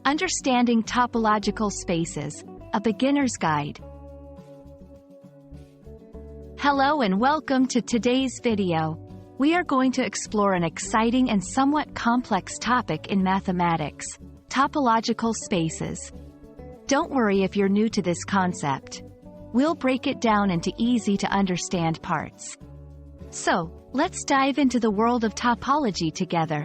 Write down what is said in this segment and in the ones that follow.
Understanding Topological Spaces, a Beginner's Guide. Hello and welcome to today's video. We are going to explore an exciting and somewhat complex topic in mathematics: topological spaces. Don't worry if you're new to this concept. We'll break it down into easy-to-understand parts. So, let's dive into the world of topology together.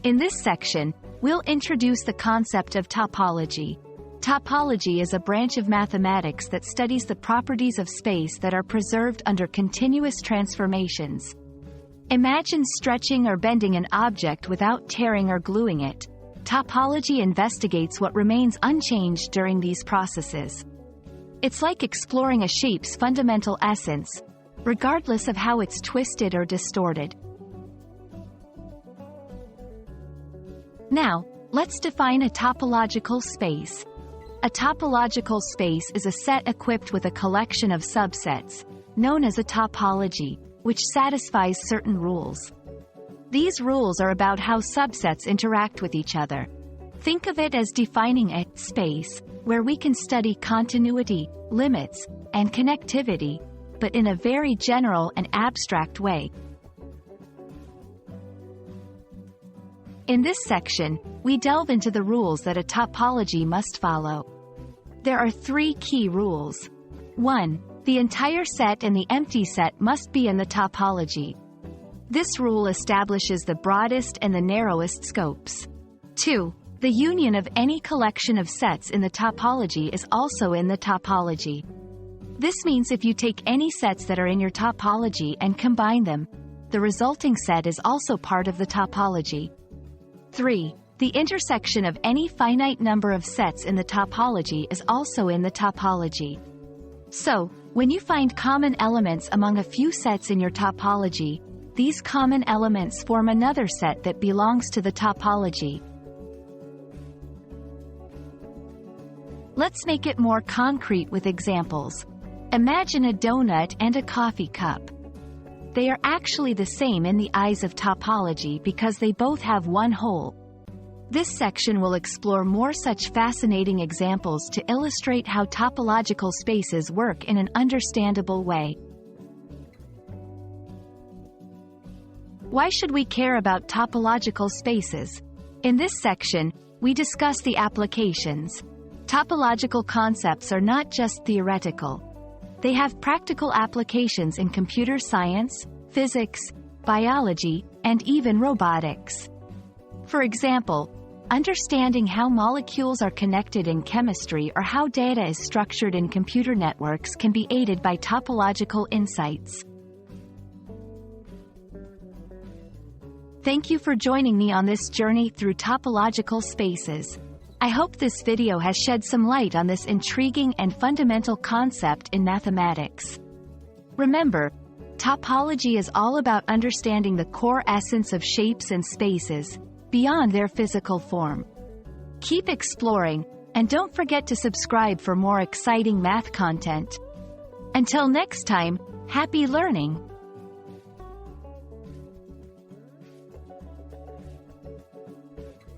In this section, we'll introduce the concept of topology. Topology is a branch of mathematics that studies the properties of space that are preserved under continuous transformations. Imagine stretching or bending an object without tearing or gluing it. Topology investigates what remains unchanged during these processes. It's like exploring a shape's fundamental essence, regardless of how it's twisted or distorted. Now, let's define a topological space. A topological space is a set equipped with a collection of subsets, known as a topology, which satisfies certain rules. These rules are about how subsets interact with each other. Think of it as defining a space, where we can study continuity, limits, and connectivity, but in a very general and abstract way. In this section, we delve into the rules that a topology must follow. There are three key rules. 1. The entire set and the empty set must be in the topology. This rule establishes the broadest and the narrowest scopes. 2. The union of any collection of sets in the topology is also in the topology. This means if you take any sets that are in your topology and combine them, the resulting set is also part of the topology. 3. The intersection of any finite number of sets in the topology is also in the topology. So, when you find common elements among a few sets in your topology, these common elements form another set that belongs to the topology. Let's make it more concrete with examples. Imagine a donut and a coffee cup. They are actually the same in the eyes of topology because they both have one hole. This section will explore more such fascinating examples to illustrate how topological spaces work in an understandable way. Why should we care about topological spaces? In this section, we discuss the applications. Topological concepts are not just theoretical. They have practical applications in computer science, physics, biology, and even robotics. For example, understanding how molecules are connected in chemistry or how data is structured in computer networks can be aided by topological insights. Thank you for joining me on this journey through topological spaces. I hope this video has shed some light on this intriguing and fundamental concept in mathematics. Remember, topology is all about understanding the core essence of shapes and spaces, beyond their physical form. Keep exploring, and don't forget to subscribe for more exciting math content. Until next time, happy learning!